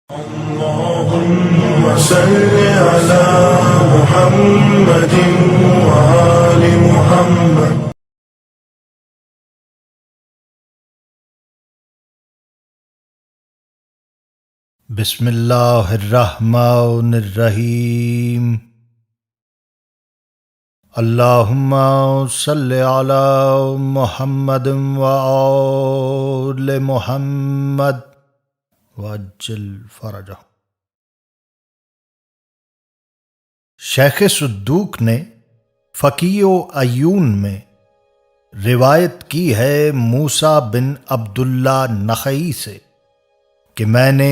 اللهم صل على محمد وآل محمد. بسم اللہ الرحمن الرحیم. اللہم صل علی محمد وآل محمد وعجل فرجہ. شیخ صدوق نے فقیہ و عیون میں روایت کی ہے موسیٰ بن عبداللہ نخعی سے کہ میں نے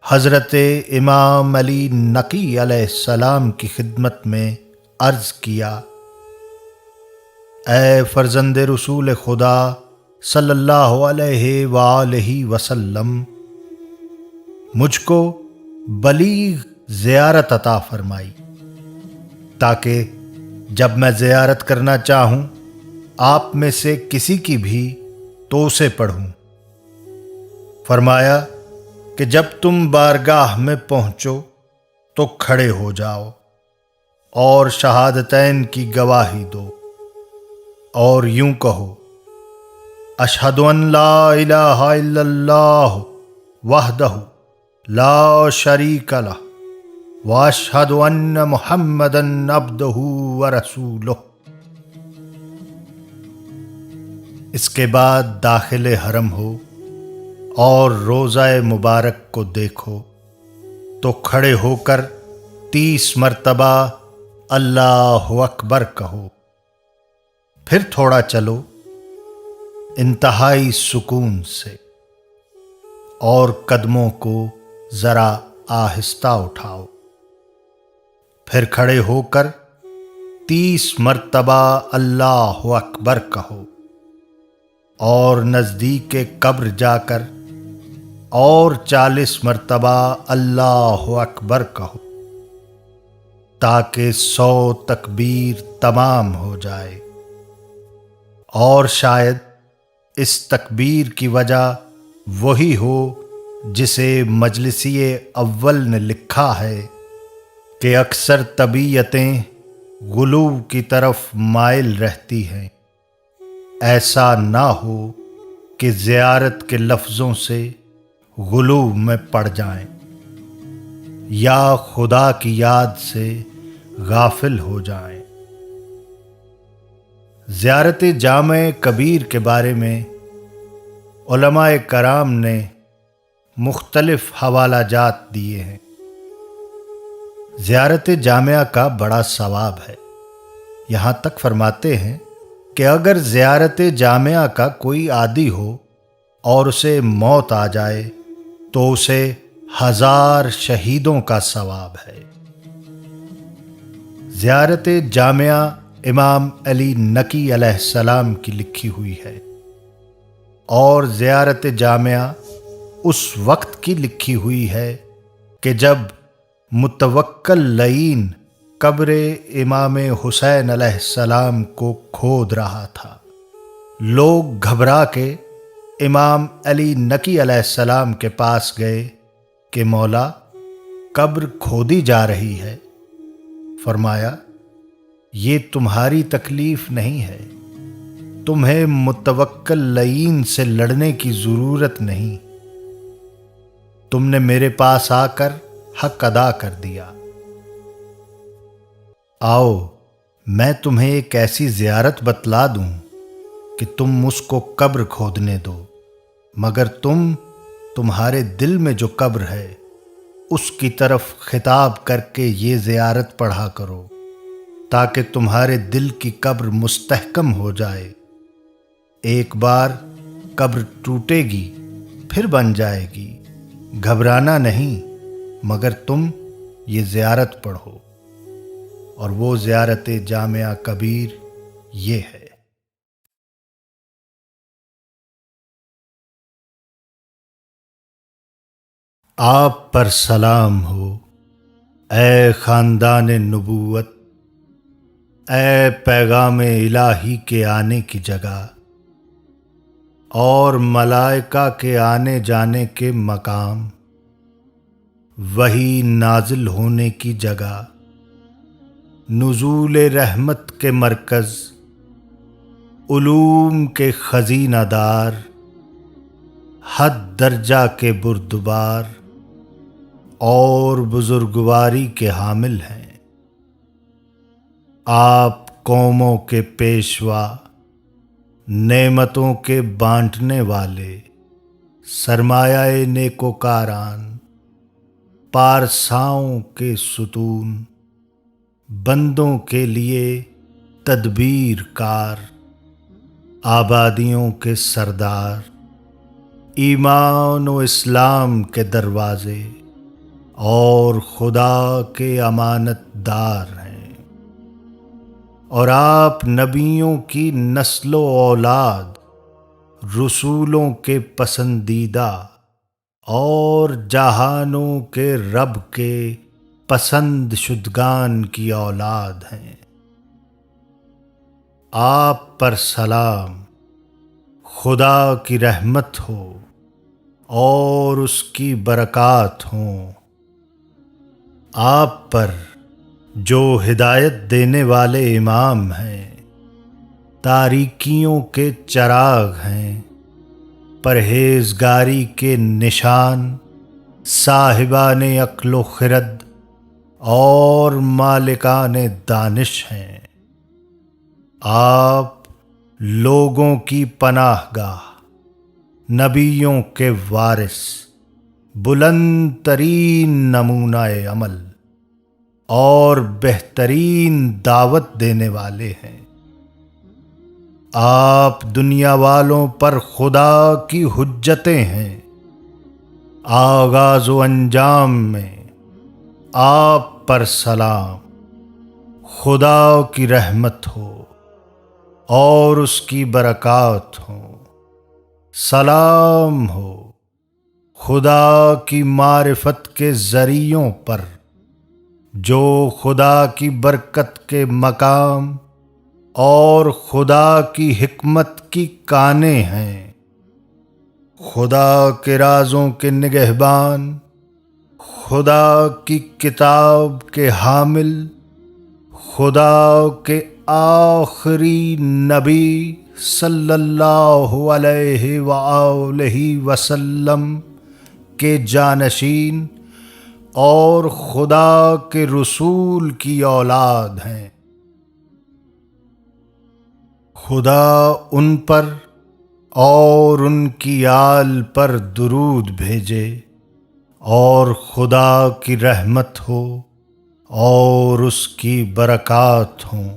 حضرت امام علی نقی علیہ السلام کی خدمت میں عرض کیا: اے فرزند رسول خدا صلی اللہ علیہ وآلہ وسلم، مجھ کو بلیغ زیارت عطا فرمائی تاکہ جب میں زیارت کرنا چاہوں آپ میں سے کسی کی بھی تو اسے پڑھوں. فرمایا کہ جب تم بارگاہ میں پہنچو تو کھڑے ہو جاؤ اور شہادتین کی گواہی دو اور یوں کہو: اشہد ان لا الہ الا اللہ وحدہ لا شریک لہ واشہد ان محمدا عبدہ ورسولہ. اس کے بعد داخل حرم ہو اور روضہ مبارک کو دیکھو تو کھڑے ہو کر 30 مرتبہ اللہ اکبر کہو. پھر تھوڑا چلو انتہائی سکون سے اور قدموں کو ذرا آہستہ اٹھاؤ. پھر کھڑے ہو کر 30 مرتبہ اللہ اکبر کہو اور نزدیک قبر جا کر اور 40 مرتبہ اللہ اکبر کہو تاکہ 100 تکبیر تمام ہو جائے. اور شاید اس تکبیر کی وجہ وہی ہو جسے مجلسی اول نے لکھا ہے کہ اکثر طبیعتیں غلو کی طرف مائل رہتی ہیں، ایسا نہ ہو کہ زیارت کے لفظوں سے غلو میں پڑ جائیں یا خدا کی یاد سے غافل ہو جائیں. زیارت جامع کبیر کے بارے میں علماء کرام نے مختلف حوالہ جات دیے ہیں. زیارت جامعہ کا بڑا ثواب ہے. یہاں تک فرماتے ہیں کہ اگر زیارت جامعہ کا کوئی عادی ہو اور اسے موت آ جائے تو اسے 1000 شہیدوں کا ثواب ہے. زیارت جامعہ امام علی نقی علیہ السلام کی لکھی ہوئی ہے اور زیارت جامعہ اس وقت کی لکھی ہوئی ہے کہ جب متوکل لعین قبر امام حسین علیہ السلام کو کھود رہا تھا. لوگ گھبرا کے امام علی نقی علیہ السلام کے پاس گئے کہ مولا، قبر کھودی جا رہی ہے. فرمایا: یہ تمہاری تکلیف نہیں ہے، تمہیں متوکل لعین سے لڑنے کی ضرورت نہیں، تم نے میرے پاس آ کر حق ادا کر دیا. آؤ میں تمہیں ایک ایسی زیارت بتلا دوں کہ تم اس کو قبر کھودنے دو، مگر تمہارے دل میں جو قبر ہے اس کی طرف خطاب کر کے یہ زیارت پڑھا کرو تاکہ تمہارے دل کی قبر مستحکم ہو جائے. ایک بار قبر ٹوٹے گی پھر بن جائے گی، گھبرانا نہیں، مگر تم یہ زیارت پڑھو. اور وہ زیارت جامعہ کبیر یہ ہے. آپ پر سلام ہو اے خاندان نبوت، اے پیغام الہی کے آنے کی جگہ اور ملائکہ کے آنے جانے کے مقام. وہی نازل ہونے کی جگہ، نزول رحمت کے مرکز، علوم کے خزینہ دار، حد درجہ کے بردبار اور بزرگواری کے حامل ہیں۔ آپ قوموں کے پیشوا، نعمتوں کے بانٹنے والے، سرمایہ نیکوکاران، پارساؤں کے ستون، بندوں کے لیے تدبیر کار، آبادیوں کے سردار، ایمان و اسلام کے دروازے اور خدا کے امانت دار ہیں۔ اور آپ نبیوں کی نسل و اولاد، رسولوں کے پسندیدہ اور جہانوں کے رب کے پسند شدگان کی اولاد ہیں۔ آپ پر سلام، خدا کی رحمت ہو اور اس کی برکات ہوں۔ آپ پر جو ہدایت دینے والے امام ہیں، تاریکیوں کے چراغ ہیں، پرہیزگاری کے نشان، صاحبان عقل و خرد اور مالکان دانش ہیں۔ آپ لوگوں کی پناہ گاہ، نبیوں کے وارث، بلند ترین نمونہ عمل اور بہترین دعوت دینے والے ہیں۔ آپ دنیا والوں پر خدا کی حجتیں ہیں۔ آغاز و انجام میں آپ پر سلام، خدا کی رحمت ہو اور اس کی برکات ہوں۔ سلام ہو خدا کی معرفت کے ذریعوں پر، جو خدا کی برکت کے مقام اور خدا کی حکمت کی کانیں ہیں، خدا کے رازوں کے نگہبان، خدا کی کتاب کے حامل، خدا کے آخری نبی صلی اللہ علیہ وآلہ وسلم کے جانشین اور خدا کے رسول کی اولاد ہیں۔ خدا ان پر اور ان کی آل پر درود بھیجے، اور خدا کی رحمت ہو اور اس کی برکات ہوں۔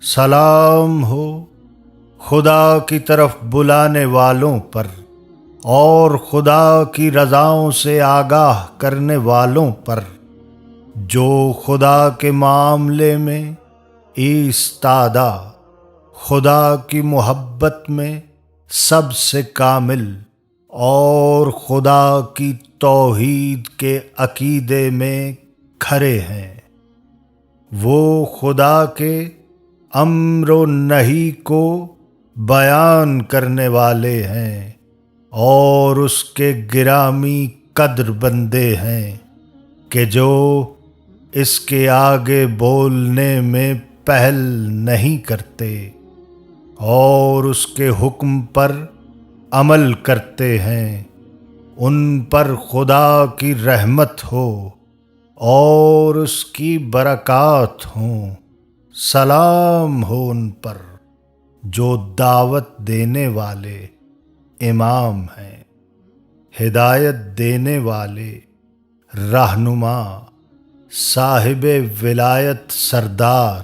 سلام ہو خدا کی طرف بلانے والوں پر اور خدا کی رضاؤں سے آگاہ کرنے والوں پر، جو خدا کے معاملے میں ایستادہ، خدا کی محبت میں سب سے کامل اور خدا کی توحید کے عقیدے میں کھڑے ہیں۔ وہ خدا کے امر و نہی کو بیان کرنے والے ہیں اور اس کے گرامی قدر بندے ہیں کہ جو اس کے آگے بولنے میں پہل نہیں کرتے اور اس کے حکم پر عمل کرتے ہیں۔ ان پر خدا کی رحمت ہو اور اس کی برکات ہوں۔ سلام ہو ان پر جو دعوت دینے والے امام ہیں، ہدایت دینے والے رہنما، صاحب ولایت سردار،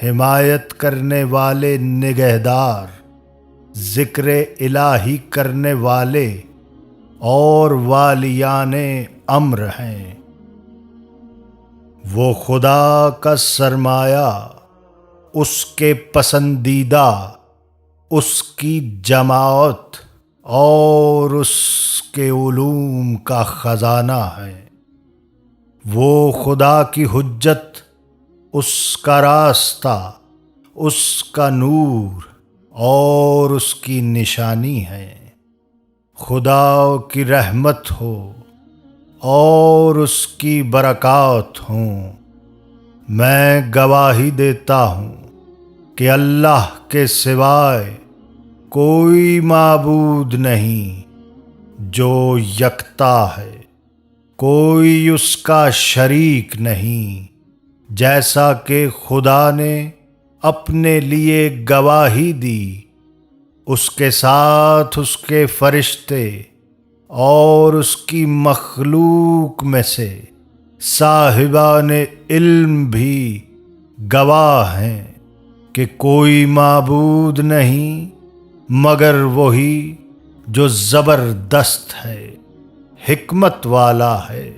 حمایت کرنے والے نگہدار، ذکر الہی کرنے والے اور والیان امر ہیں۔ وہ خدا کا سرمایہ، اس کے پسندیدہ، اس کی جماعت اور اس کے علوم کا خزانہ ہے۔ وہ خدا کی حجت، اس کا راستہ، اس کا نور اور اس کی نشانی ہے۔ خدا کی رحمت ہو اور اس کی برکات ہوں۔ میں گواہی دیتا ہوں کہ اللہ کے سوائے کوئی معبود نہیں جو یکتا ہے، کوئی اس کا شریک نہیں، جیسا کہ خدا نے اپنے لیے گواہی دی، اس کے ساتھ اس کے فرشتے اور اس کی مخلوق میں سے صاحبان علم بھی گواہ ہیں کہ کوئی معبود نہیں مگر وہی جو زبردست ہے، حکمت والا ہے۔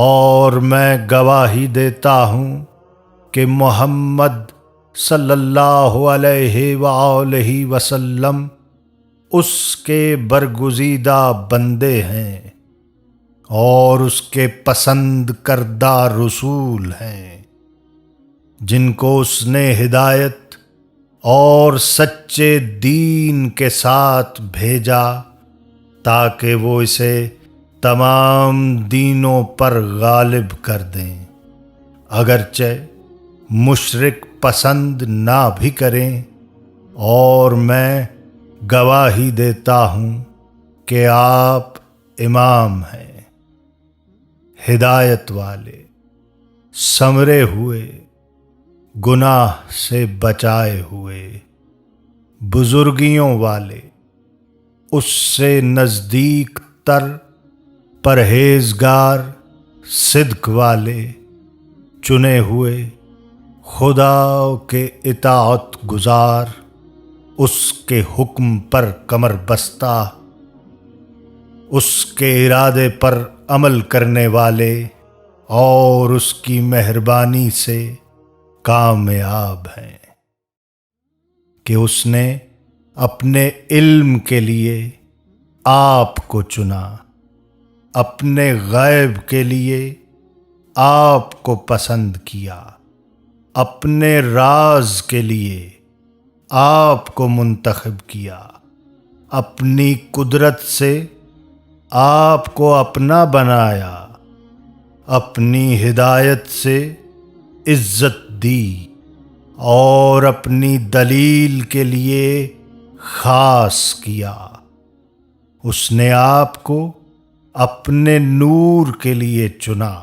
اور میں گواہی دیتا ہوں کہ محمد صلی اللہ علیہ وآلہ وسلم اس کے برگزیدہ بندے ہیں اور اس کے پسند کردہ رسول ہیں، جن کو اس نے ہدایت اور سچے دین کے ساتھ بھیجا تاکہ وہ اسے تمام دینوں پر غالب کر دیں، اگرچہ مشرک پسند نہ بھی کریں۔ اور میں گواہی دیتا ہوں کہ آپ امام ہیں، ہدایت والے، سنورے ہوئے، گناہ سے بچائے ہوئے، بزرگیوں والے، اس سے نزدیک تر، پرہیزگار، صدق والے، چنے ہوئے، خدا کے اطاعت گزار، اس کے حکم پر کمر بستہ، اس کے ارادے پر عمل کرنے والے اور اس کی مہربانی سے کامیاب ہیں، کہ اس نے اپنے علم کے لیے آپ کو چنا، اپنے غیب کے لیے آپ کو پسند کیا، اپنے راز کے لیے آپ کو منتخب کیا، اپنی قدرت سے آپ کو اپنا بنایا، اپنی ہدایت سے عزت دی اور اپنی دلیل کے لیے خاص کیا۔ اس نے آپ کو اپنے نور کے لیے چنا،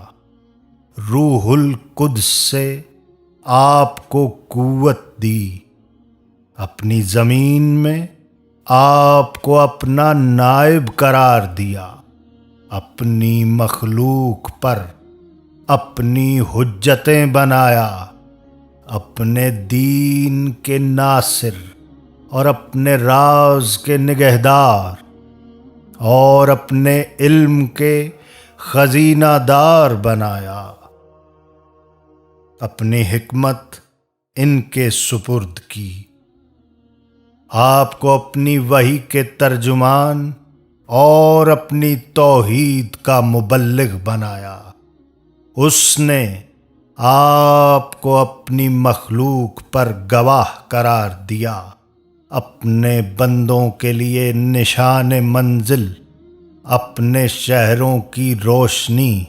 روح القدس سے آپ کو قوت دی، اپنی زمین میں آپ کو اپنا نائب قرار دیا، اپنی مخلوق پر اپنی حجتیں بنایا، اپنے دین کے ناصر اور اپنے راز کے نگہدار اور اپنے علم کے خزینہ دار بنایا، اپنی حکمت ان کے سپرد کی، آپ کو اپنی وحی کے ترجمان اور اپنی توحید کا مبلغ بنایا۔ اس نے آپ کو اپنی مخلوق پر گواہ قرار دیا، اپنے بندوں کے لیے نشان منزل، اپنے شہروں کی روشنی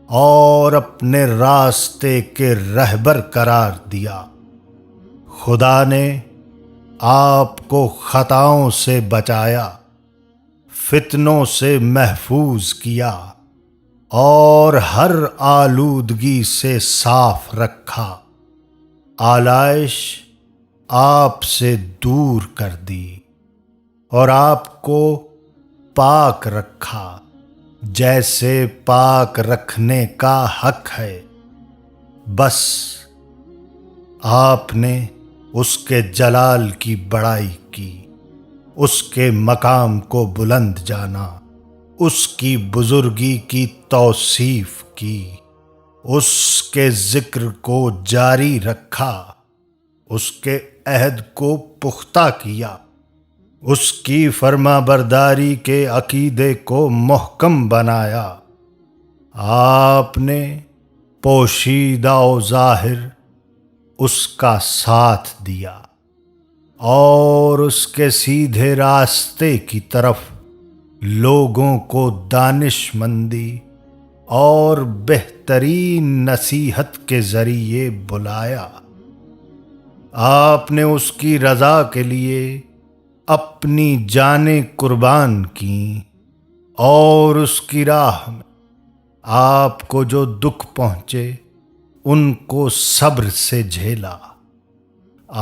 اور اپنے راستے کے رہبر قرار دیا۔ خدا نے آپ کو خطاؤں سے بچایا، فتنوں سے محفوظ کیا اور ہر آلودگی سے صاف رکھا، آلائش آپ سے دور کر دی اور آپ کو پاک رکھا جیسے پاک رکھنے کا حق ہے۔ بس آپ نے اس کے جلال کی بڑائی کی، اس کے مقام کو بلند جانا، اس کی بزرگی کی توصیف کی، اس کے ذکر کو جاری رکھا، اس کے عہد کو پختہ کیا، اس کی فرما برداری کے عقیدے کو محکم بنایا۔ آپ نے پوشیدہ و ظاہر اس کا ساتھ دیا اور اس کے سیدھے راستے کی طرف لوگوں کو دانش مندی اور بہترین نصیحت کے ذریعے بلایا۔ آپ نے اس کی رضا کے لیے اپنی جانیں قربان کیں، اور اس کی راہ میں آپ کو جو دکھ پہنچے ان کو صبر سے جھیلا۔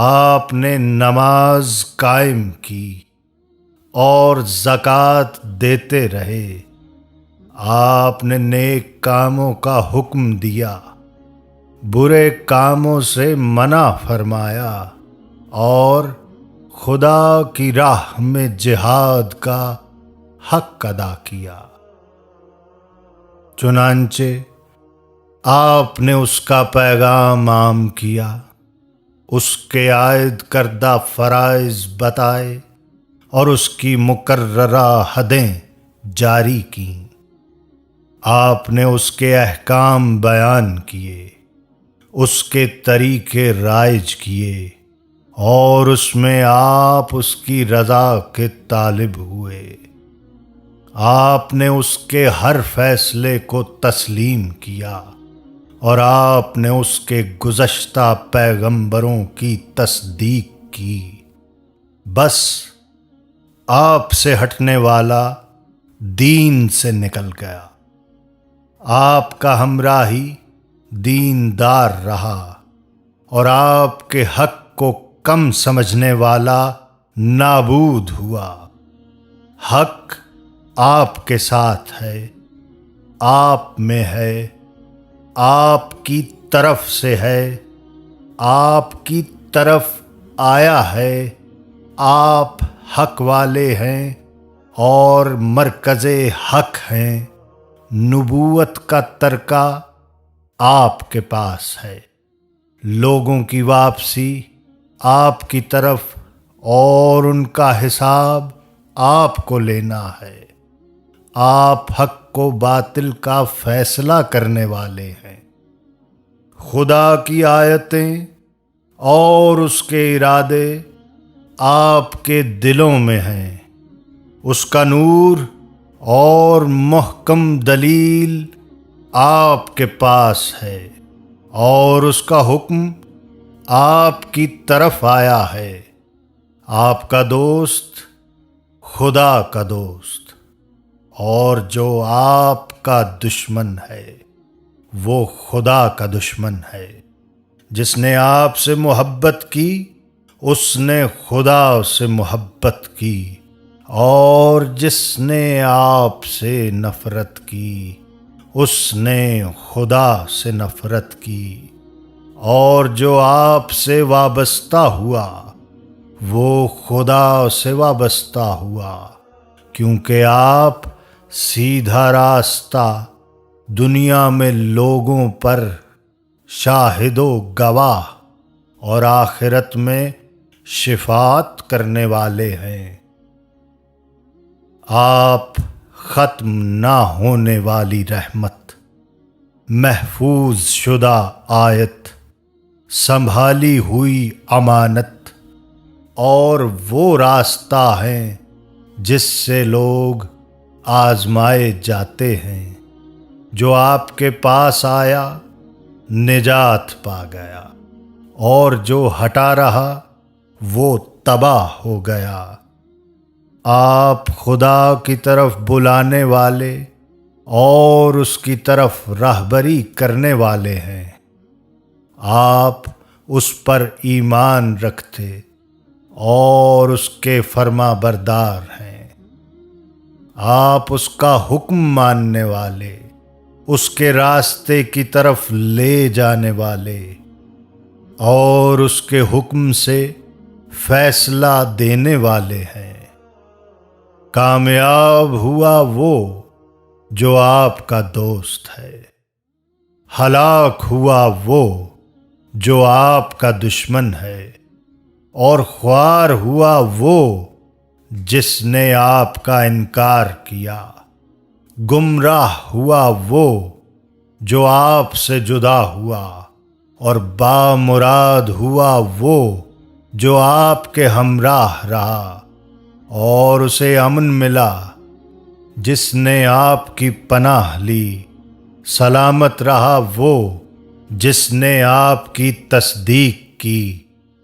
آپ نے نماز قائم کی اور زکوٰۃ دیتے رہے۔ آپ نے نیک کاموں کا حکم دیا، برے کاموں سے منع فرمایا، اور خدا کی راہ میں جہاد کا حق ادا کیا۔ چنانچہ آپ نے اس کا پیغام عام کیا، اس کے عائد کردہ فرائض بتائے، اور اس کی مقررہ حدیں جاری کیں۔ آپ نے اس کے احکام بیان کیے، اس کے طریقے رائج کیے، اور اس میں آپ اس کی رضا کے طالب ہوئے۔ آپ نے اس کے ہر فیصلے کو تسلیم کیا، اور آپ نے اس کے گزشتہ پیغمبروں کی تصدیق کی۔ بس آپ سے ہٹنے والا دین سے نکل گیا۔ آپ کا ہمراہی دیندار رہا، اور آپ کے حق کو کم سمجھنے والا نابود ہوا۔ حق آپ کے ساتھ ہے، آپ میں ہے، آپ کی طرف سے ہے، آپ کی طرف آیا ہے۔ آپ حق والے ہیں اور مرکز حق ہیں۔ نبوت کا ترکہ آپ کے پاس ہے، لوگوں کی واپسی آپ کی طرف، اور ان کا حساب آپ کو لینا ہے۔ آپ حق کو باطل کا فیصلہ کرنے والے ہیں۔ خدا کی آیتیں اور اس کے ارادے آپ کے دلوں میں ہیں۔ اس کا نور اور محکم دلیل آپ کے پاس ہے، اور اس کا حکم آپ کی طرف آیا ہے۔ آپ کا دوست خدا کا دوست، اور جو آپ کا دشمن ہے وہ خدا کا دشمن ہے۔ جس نے آپ سے محبت کی اس نے خدا سے محبت کی، اور جس نے آپ سے نفرت کی اس نے خدا سے نفرت کی۔ اور جو آپ سے وابستہ ہوا وہ خدا سے وابستہ ہوا، کیونکہ آپ سیدھا راستہ دنیا میں لوگوں پر شاہد و گواہ، اور آخرت میں شفاعت کرنے والے ہیں۔ آپ ختم نہ ہونے والی رحمت، محفوظ شدہ آیت، سنبھالی ہوئی امانت، اور وہ راستہ ہیں جس سے لوگ آزمائے جاتے ہیں۔ جو آپ کے پاس آیا نجات پا گیا، اور جو ہٹا رہا وہ تباہ ہو گیا۔ آپ خدا کی طرف بلانے والے اور اس کی طرف راہبری کرنے والے ہیں۔ آپ اس پر ایمان رکھتے اور اس کے فرما بردار ہیں۔ آپ اس کا حکم ماننے والے، اس کے راستے کی طرف لے جانے والے، اور اس کے حکم سے فیصلہ دینے والے ہیں۔ کامیاب ہوا وہ جو آپ کا دوست ہے، ہلاک ہوا وہ جو آپ کا دشمن ہے، اور خوار ہوا وہ جس نے آپ کا انکار کیا۔ گمراہ ہوا وہ جو آپ سے جدا ہوا، اور بامراد ہوا وہ جو آپ کے ہمراہ رہا، اور اسے امن ملا جس نے آپ کی پناہ لی، سلامت رہا وہ جس نے آپ کی تصدیق کی،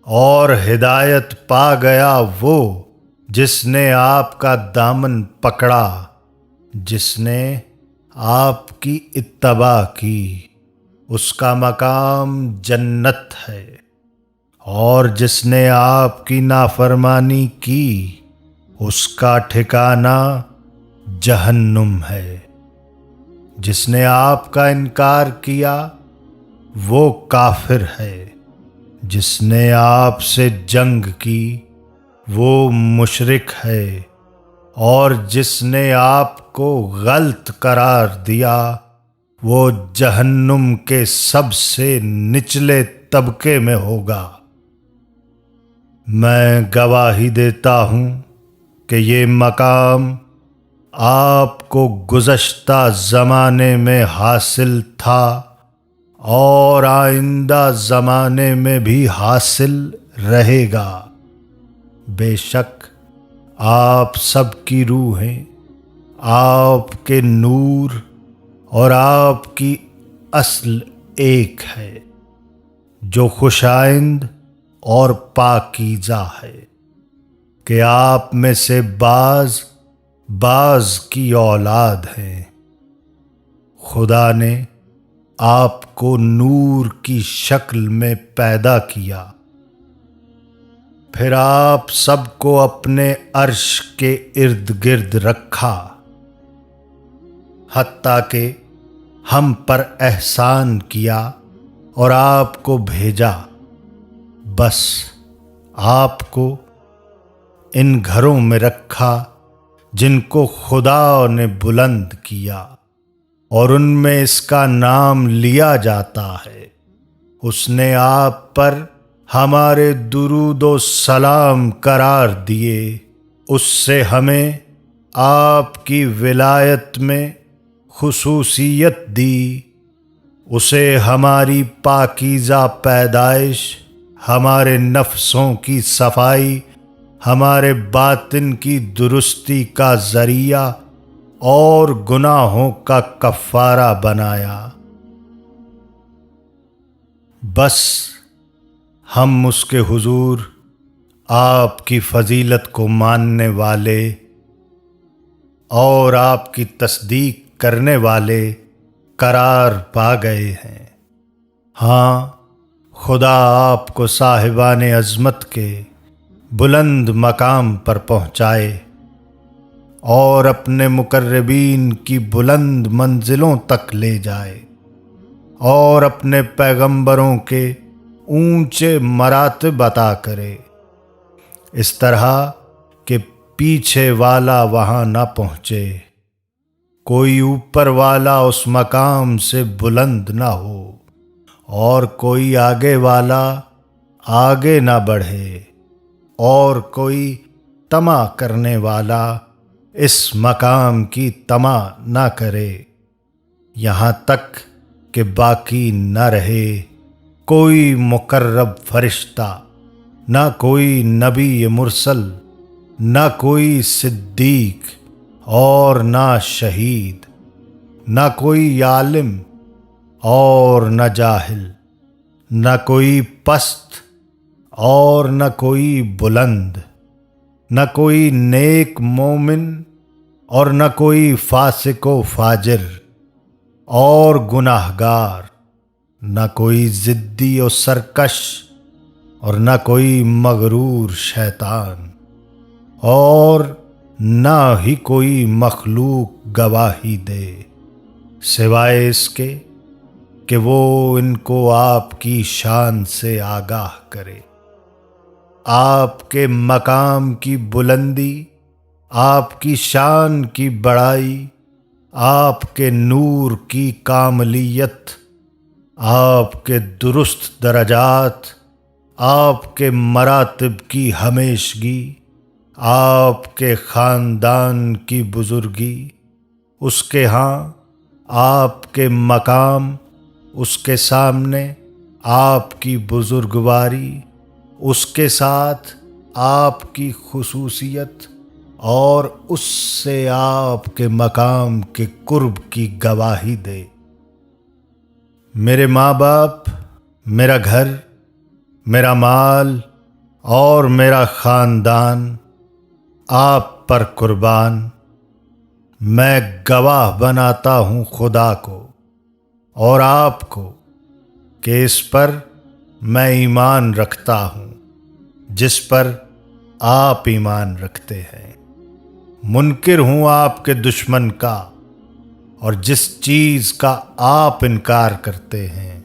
اور ہدایت پا گیا وہ جس نے آپ کا دامن پکڑا، جس نے آپ کی اتباع کی، اس کا مقام جنت ہے، اور جس نے آپ کی نافرمانی کی اس کا ٹھکانہ جہنم ہے۔ جس نے آپ کا انکار کیا وہ کافر ہے، جس نے آپ سے جنگ کی وہ مشرک ہے، اور جس نے آپ کو غلط قرار دیا وہ جہنم کے سب سے نچلے طبقے میں ہوگا۔ میں گواہی دیتا ہوں کہ یہ مقام آپ کو گزشتہ زمانے میں حاصل تھا اور آئندہ زمانے میں بھی حاصل رہے گا۔ بے شک آپ سب کی روحیں آپ کے نور اور آپ کی اصل ایک ہے، جو خوشائند اور پاکیزہ ہے، کہ آپ میں سے بعض کی اولاد ہیں۔ خدا نے آپ کو نور کی شکل میں پیدا کیا، پھر آپ سب کو اپنے عرش کے ارد گرد رکھا، حتیٰ کہ ہم پر احسان کیا اور آپ کو بھیجا۔ بس آپ کو ان گھروں میں رکھا جن کو خدا نے بلند کیا، اور ان میں اس کا نام لیا جاتا ہے۔ اس نے آپ پر ہمارے درود و سلام قرار دیے، اس سے ہمیں آپ کی ولایت میں خصوصیت دی، اسے ہماری پاکیزہ پیدائش، ہمارے نفسوں کی صفائی، ہمارے باطن کی درستی کا ذریعہ اور گناہوں کا کفارہ بنایا۔ بس ہم اس کے حضور آپ کی فضیلت کو ماننے والے اور آپ کی تصدیق کرنے والے قرار پا گئے ہیں۔ ہاں، خدا آپ کو صاحبان عظمت کے بلند مقام پر پہنچائے اور اپنے مقربین کی بلند منزلوں تک لے جائے، اور اپنے پیغمبروں کے اونچے مراتب عطا کرے، اس طرح کہ پیچھے والا وہاں نہ پہنچے، کوئی اوپر والا اس مقام سے بلند نہ ہو، اور کوئی آگے والا آگے نہ بڑھے، اور کوئی طمع کرنے والا اس مقام کی طمع نہ کرے، یہاں تک کہ باقی نہ رہے کوئی مقرب فرشتہ، نہ کوئی نبی مرسل، نہ کوئی صدیق، اور نہ شہید، نہ کوئی عالم اور نہ جاہل، نہ کوئی پست اور نہ کوئی بلند، نہ کوئی نیک مومن اور نہ کوئی فاسق و فاجر اور گناہگار، نہ کوئی ضدی و سرکش اور نہ کوئی مغرور شیطان، اور نہ ہی کوئی مخلوق گواہی دے سوائے اس کے کہ وہ ان کو آپ کی شان سے آگاہ کرے۔ آپ کے مقام کی بلندی، آپ کی شان کی بڑائی، آپ کے نور کی کاملیت، آپ کے درست درجات، آپ کے مراتب کی ہمیشگی، آپ کے خاندان کی بزرگی، اس کے ہاں آپ کے مقام، اس کے سامنے آپ کی بزرگواری، اس کے ساتھ آپ کی خصوصیت، اور اس سے آپ کے مقام کے قرب کی گواہی دے۔ میرے ماں باپ، میرا گھر، میرا مال اور میرا خاندان آپ پر قربان، میں گواہ بناتا ہوں خدا کو اور آپ کو کہ اس پر میں ایمان رکھتا ہوں جس پر آپ ایمان رکھتے ہیں۔ منکر ہوں آپ کے دشمن کا اور جس چیز کا آپ انکار کرتے ہیں۔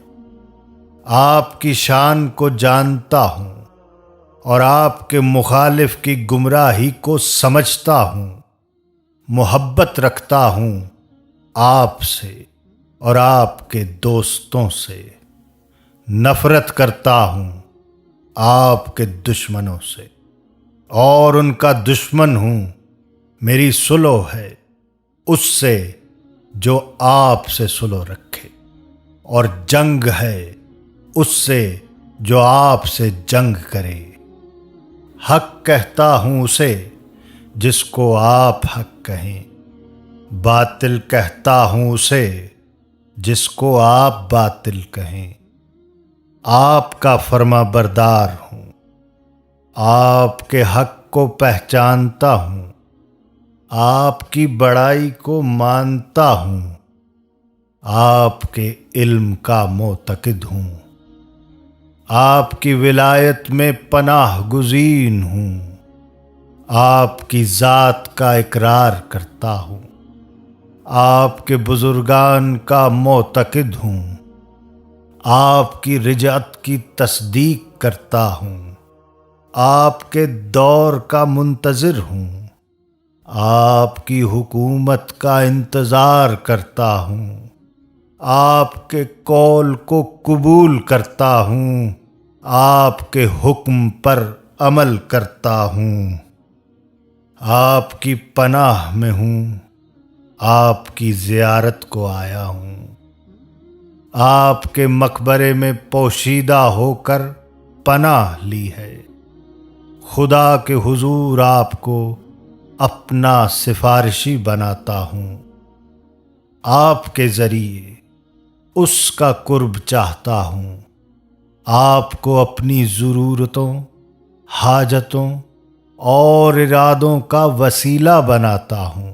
آپ کی شان کو جانتا ہوں اور آپ کے مخالف کی گمراہی کو سمجھتا ہوں۔ محبت رکھتا ہوں آپ سے اور آپ کے دوستوں سے، نفرت کرتا ہوں آپ کے دشمنوں سے اور ان کا دشمن ہوں۔ میری صلح ہے اس سے جو آپ سے صلح رکھے، اور جنگ ہے اس سے جو آپ سے جنگ کرے۔ حق کہتا ہوں اسے جس کو آپ حق کہیں، باطل کہتا ہوں اسے جس کو آپ باطل کہیں۔ آپ کا فرما بردار ہوں، آپ کے حق کو پہچانتا ہوں، آپ کی بڑائی کو مانتا ہوں، آپ کے علم کا معتقد ہوں، آپ کی ولایت میں پناہ گزین ہوں، آپ کی ذات کا اقرار کرتا ہوں، آپ کے بزرگان کا معتقد ہوں، آپ کی رجعت کی تصدیق کرتا ہوں، آپ کے دور کا منتظر ہوں، آپ کی حکومت کا انتظار کرتا ہوں، آپ کے قول کو قبول کرتا ہوں، آپ کے حکم پر عمل کرتا ہوں۔ آپ کی پناہ میں ہوں، آپ کی زیارت کو آیا ہوں، آپ کے مقبرے میں پوشیدہ ہو کر پناہ لی ہے۔ خدا کے حضور آپ کو اپنا سفارشی بناتا ہوں، آپ کے ذریعے اس کا قرب چاہتا ہوں، آپ کو اپنی ضرورتوں، حاجتوں اور ارادوں کا وسیلہ بناتا ہوں۔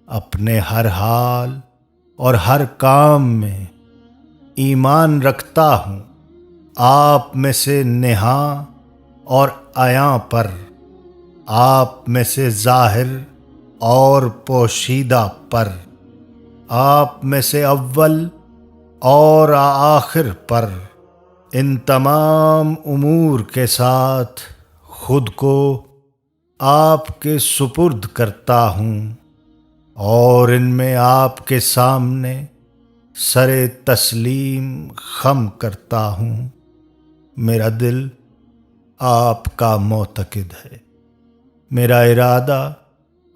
اپنے ہر حال اور ہر کام میں ایمان رکھتا ہوں، آپ میں سے نہاں اور عیاں پر، آپ میں سے ظاہر اور پوشیدہ پر، آپ میں سے اول اور آخر پر، ان تمام امور کے ساتھ خود کو آپ کے سپرد کرتا ہوں، اور ان میں آپ کے سامنے سر تسلیم خم کرتا ہوں۔ میرا دل آپ کا معتقد ہے، میرا ارادہ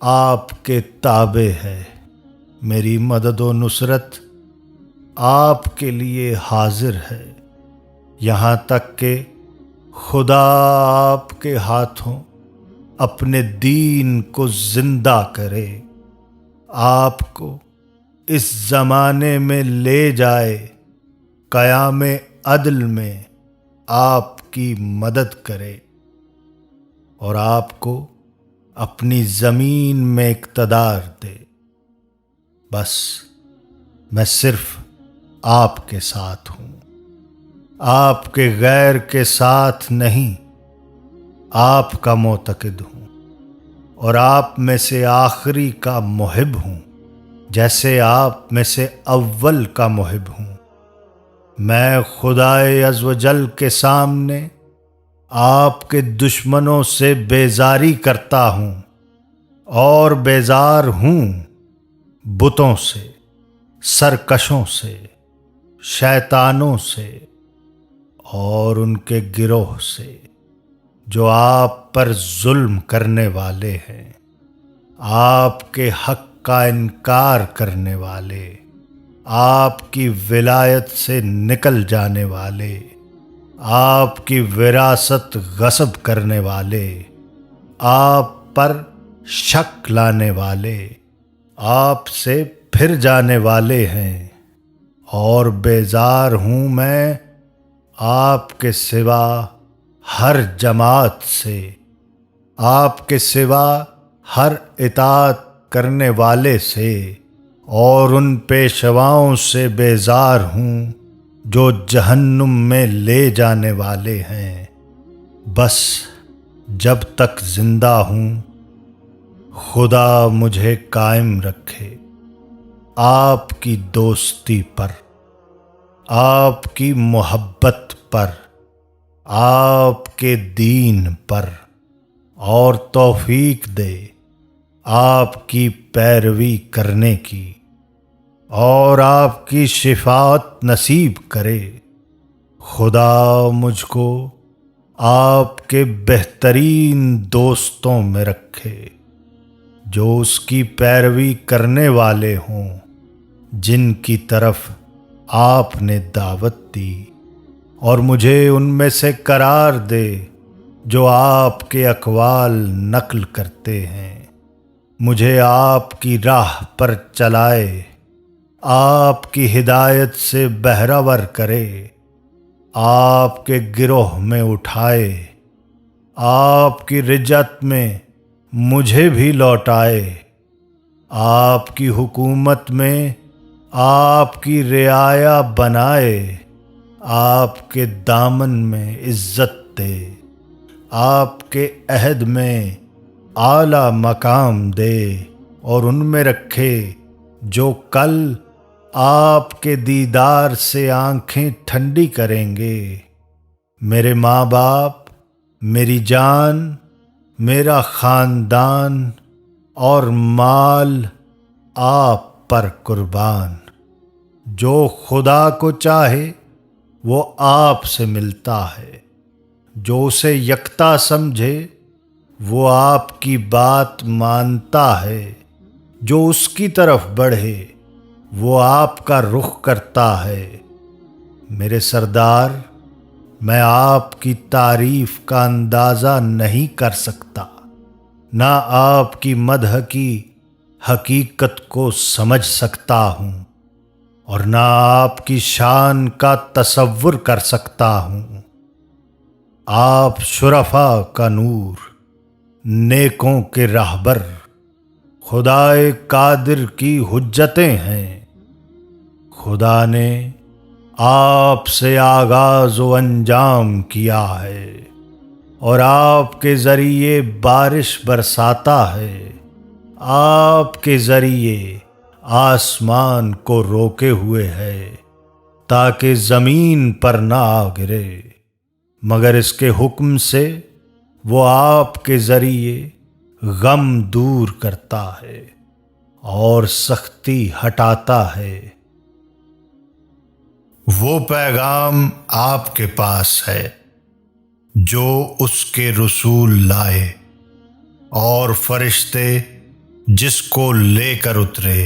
آپ کے تابع ہے، میری مدد و نصرت آپ کے لیے حاضر ہے، یہاں تک کہ خدا آپ کے ہاتھوں اپنے دین کو زندہ کرے، آپ کو اس زمانے میں لے جائے، قیام عدل میں آپ کی مدد کرے، اور آپ کو اپنی زمین میں اقتدار دے۔ بس میں صرف آپ کے ساتھ ہوں، آپ کے غیر کے ساتھ نہیں، آپ کا معتقد ہوں، اور آپ میں سے آخری کا محب ہوں، جیسے آپ میں سے اول کا محب ہوں۔ میں خدائے عزوجل کے سامنے آپ کے دشمنوں سے بیزاری کرتا ہوں، اور بیزار ہوں بتوں سے، سرکشوں سے، شیطانوں سے اور ان کے گروہ سے جو آپ پر ظلم کرنے والے ہیں، آپ کے حق کا انکار کرنے والے، آپ کی ولایت سے نکل جانے والے، آپ کی وراثت غصب کرنے والے، آپ پر شک لانے والے، آپ سے پھر جانے والے ہیں، اور بیزار ہوں میں آپ کے سوا ہر جماعت سے، آپ کے سوا ہر اطاعت کرنے والے سے، اور ان پیشواؤں سے بیزار ہوں جو جہنم میں لے جانے والے ہیں۔ بس جب تک زندہ ہوں خدا مجھے قائم رکھے آپ کی دوستی پر، آپ کی محبت پر، آپ کے دین پر، اور توفیق دے آپ کی پیروی کرنے کی، اور آپ کی شفاعت نصیب کرے۔ خدا مجھ کو آپ کے بہترین دوستوں میں رکھے جو اس کی پیروی کرنے والے ہوں جن کی طرف آپ نے دعوت دی، اور مجھے ان میں سے قرار دے جو آپ کے اقوال نقل کرتے ہیں۔ مجھے آپ کی راہ پر چلائے، آپ کی ہدایت سے بہرہ کرے، آپ کے گروہ میں اٹھائے، آپ کی رجت میں مجھے بھی لوٹائے، آپ کی حکومت میں آپ کی رعایا بنائے، آپ کے دامن میں عزت دے، آپ کے عہد میں اعلیٰ مقام دے، اور ان میں رکھے جو کل آپ کے دیدار سے آنکھیں ٹھنڈی کریں گے۔ میرے ماں باپ، میری جان، میرا خاندان اور مال آپ پر قربان۔ جو خدا کو چاہے وہ آپ سے ملتا ہے، جو اسے یکتا سمجھے وہ آپ کی بات مانتا ہے، جو اس کی طرف بڑھے وہ آپ کا رخ کرتا ہے۔ میرے سردار، میں آپ کی تعریف کا اندازہ نہیں کر سکتا، نہ آپ کی مدح کی حقیقت کو سمجھ سکتا ہوں، اور نہ آپ کی شان کا تصور کر سکتا ہوں۔ آپ شرفاء کا نور، نیکوں کے راہبر، خدائے قادر کی حجتیں ہیں۔ خدا نے آپ سے آغاز و انجام کیا ہے، اور آپ کے ذریعے بارش برساتا ہے، آپ کے ذریعے آسمان کو روکے ہوئے ہے تاکہ زمین پر نہ آ گرے، مگر اس کے حکم سے وہ آپ کے ذریعے غم دور کرتا ہے اور سختی ہٹاتا ہے۔ وہ پیغام آپ کے پاس ہے جو اس کے رسول لائے، اور فرشتے جس کو لے کر اترے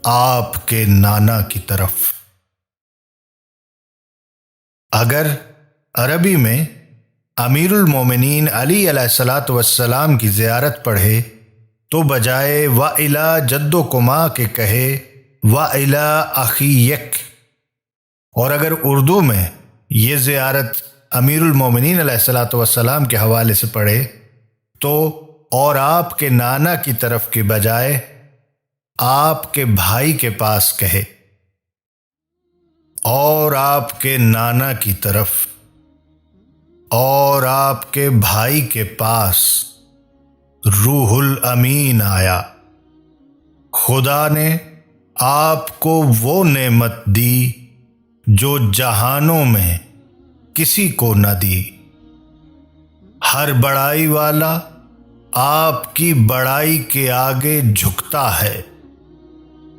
آپ کے نانا کی طرف۔ اگر عربی میں امیر المومنین علی علیہ الصلاۃ والسلام کی زیارت پڑھے تو بجائے وَإِلَىٰ جَدُّكُمَا کے کہے وَإِلَىٰ أَخِيِّكَ، اور اگر اردو میں یہ زیارت امیر المومنین علیہ الصلاۃ والسلام کے حوالے سے پڑھے تو اور آپ کے نانا کی طرف کے بجائے آپ کے بھائی کے پاس کہے، اور آپ کے نانا کی طرف اور آپ کے بھائی کے پاس روح الامین آیا۔ خدا نے آپ کو وہ نعمت دی جو جہانوں میں کسی کو نہ دی۔ ہر بڑائی والا آپ کی بڑائی کے آگے جھکتا ہے،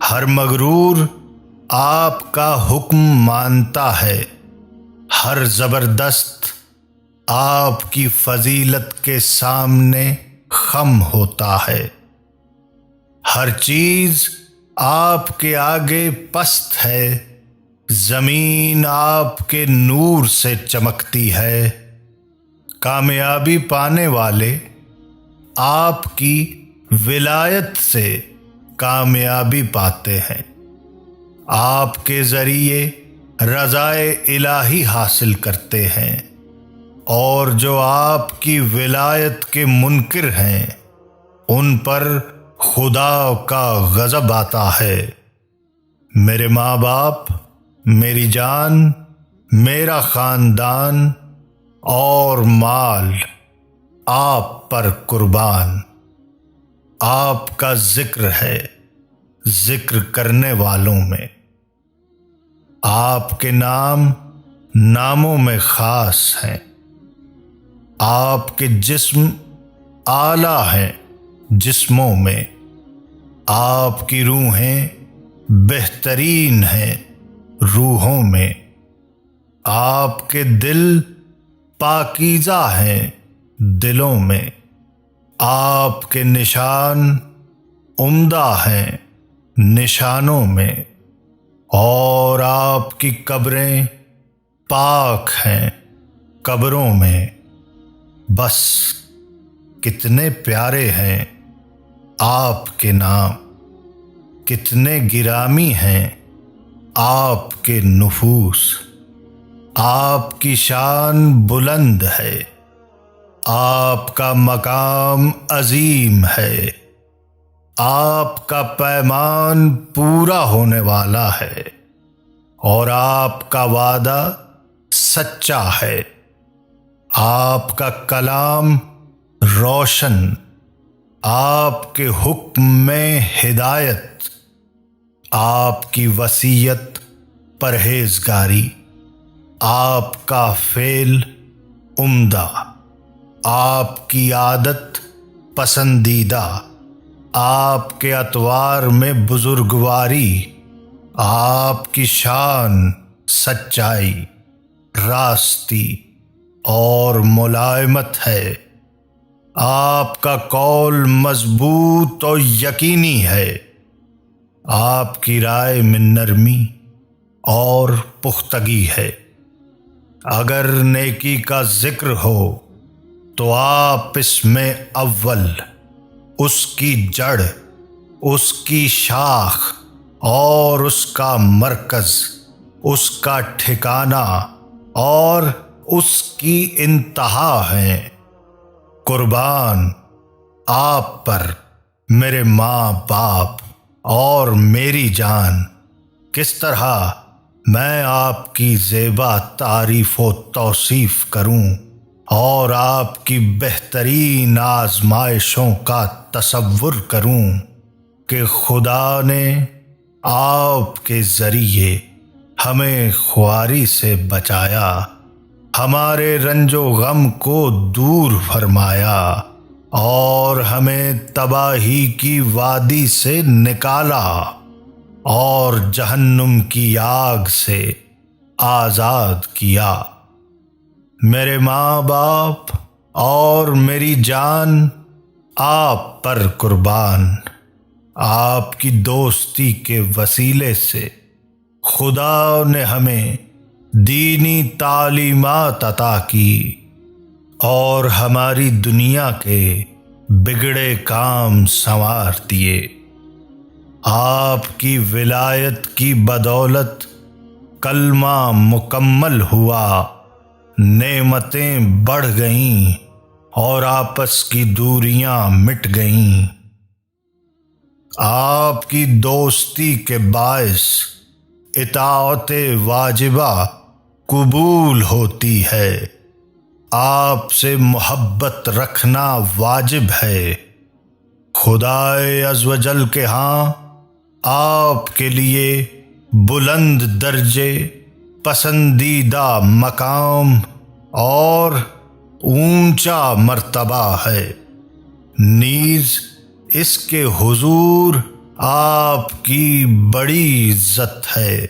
ہر مغرور آپ کا حکم مانتا ہے، ہر زبردست آپ کی فضیلت کے سامنے خم ہوتا ہے، ہر چیز آپ کے آگے پست ہے، زمین آپ کے نور سے چمکتی ہے، کامیابی پانے والے آپ کی ولایت سے کامیابی پاتے ہیں، آپ کے ذریعے رضائے الہی حاصل کرتے ہیں، اور جو آپ کی ولایت کے منکر ہیں ان پر خدا کا غضب آتا ہے۔ میرے ماں باپ، میری جان، میرا خاندان اور مال آپ پر قربان۔ آپ کا ذکر ہے ذکر کرنے والوں میں۔ آپ کے نام ناموں میں خاص ہیں۔ آپ کے جسم اعلیٰ ہیں جسموں میں۔ آپ کی روحیں بہترین ہیں روحوں میں۔ آپ کے دل پاکیزہ ہیں دلوں میں۔ آپ کے نشان عمدہ ہیں نشانوں میں، اور آپ کی قبریں پاک ہیں قبروں میں۔ بس کتنے پیارے ہیں آپ کے نام، کتنے گرامی ہیں آپ کے نفوس۔ آپ کی شان بلند ہے، آپ کا مقام عظیم ہے، آپ کا پیمان پورا ہونے والا ہے، اور آپ کا وعدہ سچا ہے۔ آپ کا کلام روشن، آپ کے حکم میں ہدایت، آپ کی وصیت پرہیزگاری، آپ کا فعل عمدہ، آپ کی عادت پسندیدہ، آپ کے اطوار میں بزرگواری، آپ کی شان سچائی، راستی اور ملائمت ہے۔ آپ کا قول مضبوط و یقینی ہے۔ آپ کی رائے میں نرمی اور پختگی ہے۔ اگر نیکی کا ذکر ہو تو آپ اس میں اول، اس کی جڑ، اس کی شاخ اور اس کا مرکز، اس کا ٹھکانہ اور اس کی انتہا ہیں۔ قربان آپ پر میرے ماں باپ اور میری جان، کس طرح میں آپ کی زیبا تعریف و توصیف کروں اور آپ کی بہترین آزمائشوں کا تصور کروں کہ خدا نے آپ کے ذریعے ہمیں خواری سے بچایا، ہمارے رنج و غم کو دور فرمایا، اور ہمیں تباہی کی وادی سے نکالا اور جہنم کی آگ سے آزاد کیا۔ میرے ماں باپ اور میری جان آپ پر قربان۔ آپ کی دوستی کے وسیلے سے خدا نے ہمیں دینی تعلیمات عطا کی اور ہماری دنیا کے بگڑے کام سنوار دیے۔ آپ کی ولایت کی بدولت کلمہ مکمل ہوا، نعمتیں بڑھ گئیں اور آپس کی دوریاں مٹ گئیں۔ آپ کی دوستی کے باعث اطاعت واجبہ قبول ہوتی ہے۔ آپ سے محبت رکھنا واجب ہے۔ خدائے عزوجل کے ہاں آپ کے لیے بلند درجے، پسندیدہ مقام اور اونچا مرتبہ ہے، نیز اس کے حضور آپ کی بڑی عزت ہے،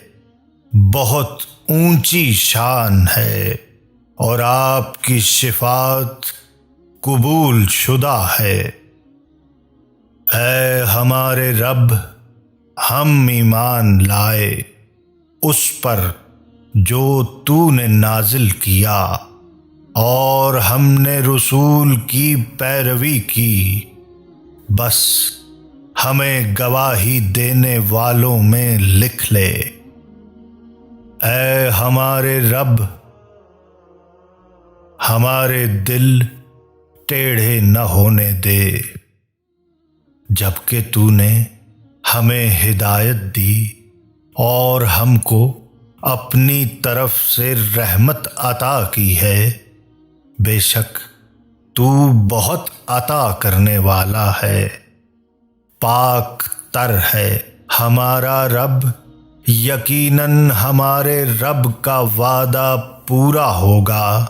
بہت اونچی شان ہے، اور آپ کی شفاعت قبول شدہ ہے۔ اے ہمارے رب، ہم ایمان لائے اس پر جو تو نے نازل کیا، اور ہم نے رسول کی پیروی کی۔ بس ہمیں گواہی دینے والوں میں لکھ لے۔ اے ہمارے رب، ہمارے دل ٹیڑھے نہ ہونے دے، جبکہ تو نے ہمیں ہدایت دی اور ہم کو اپنی طرف سے رحمت عطا کی ہے۔ بے شک تو بہت عطا کرنے والا ہے، پاک تر ہے ہمارا رب۔ یقیناً ہمارے رب کا وعدہ پورا ہوگا۔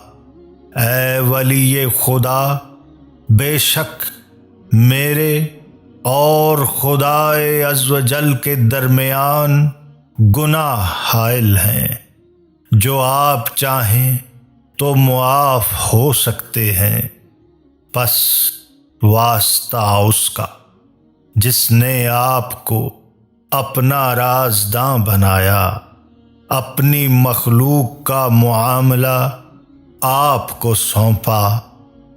اے ولی خدا، بے شک میرے اور خدائے عز و جل کے درمیان گناہ حائل ہیں، جو آپ چاہیں تو معاف ہو سکتے ہیں۔ پس واسطہ اس کا جس نے آپ کو اپنا رازداں بنایا، اپنی مخلوق کا معاملہ آپ کو سونپا،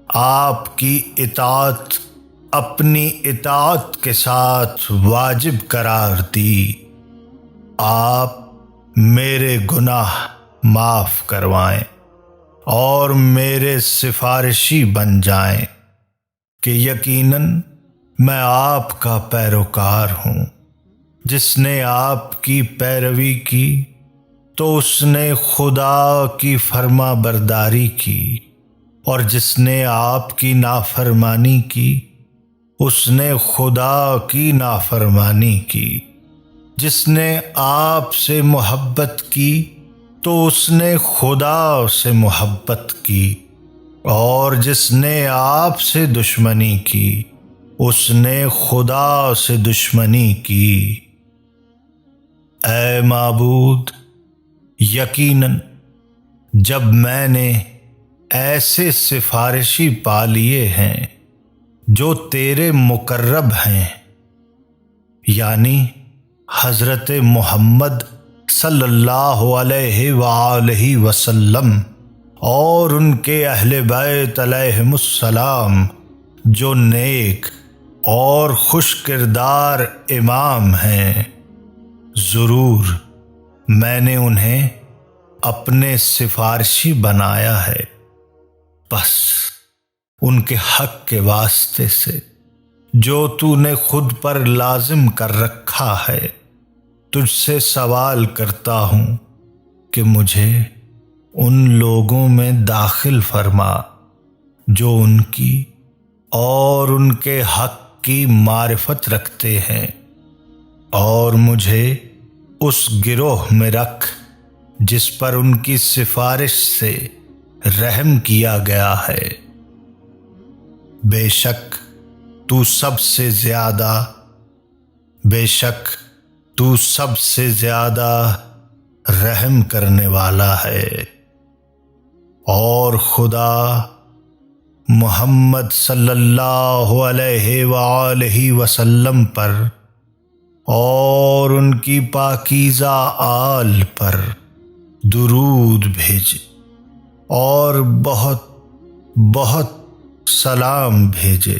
آپ کی اطاعت اپنی اطاعت کے ساتھ واجب قرار دی۔ آپ میرے گناہ معاف کروائیں اور میرے سفارشی بن جائیں کہ یقیناً میں آپ کا پیروکار ہوں۔ جس نے آپ کی پیروی کی تو اس نے خدا کی فرما برداری کی، اور جس نے آپ کی نافرمانی کی اس نے خدا کی نافرمانی کی۔ جس نے آپ سے محبت کی تو اس نے خدا سے محبت کی، اور جس نے آپ سے دشمنی کی اس نے خدا سے دشمنی کی۔ اے معبود، یقیناً جب میں نے ایسے سفارشی پا لیے ہیں جو تیرے مقرب ہیں، یعنی حضرت محمد صلی اللہ علیہ وآلہ وسلم اور ان کے اہل بیت علیہم السلام، جو نیک اور خوش کردار امام ہیں، ضرور میں نے انہیں اپنے سفارشی بنایا ہے۔ بس ان کے حق کے واسطے سے جو تو نے خود پر لازم کر رکھا ہے، تجھ سے سوال کرتا ہوں کہ مجھے ان لوگوں میں داخل فرما جو ان کی اور ان کے حق کی معرفت رکھتے ہیں، اور مجھے اس گروہ میں رکھ جس پر ان کی سفارش سے رحم کیا گیا ہے۔ بے شک تو سب سے زیادہ رحم کرنے والا ہے۔ اور خدا محمد صلی اللہ علیہ وآلہ وسلم پر اور ان کی پاکیزہ آل پر درود بھیجے اور بہت بہت سلام بھیجے،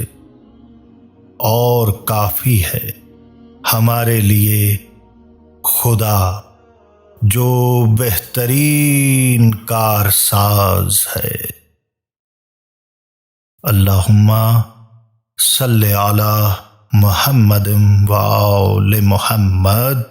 اور کافی ہے ہمارے لیے خدا جو بہترین کارساز ہے۔ اللہم صلی علی محمد و آل محمد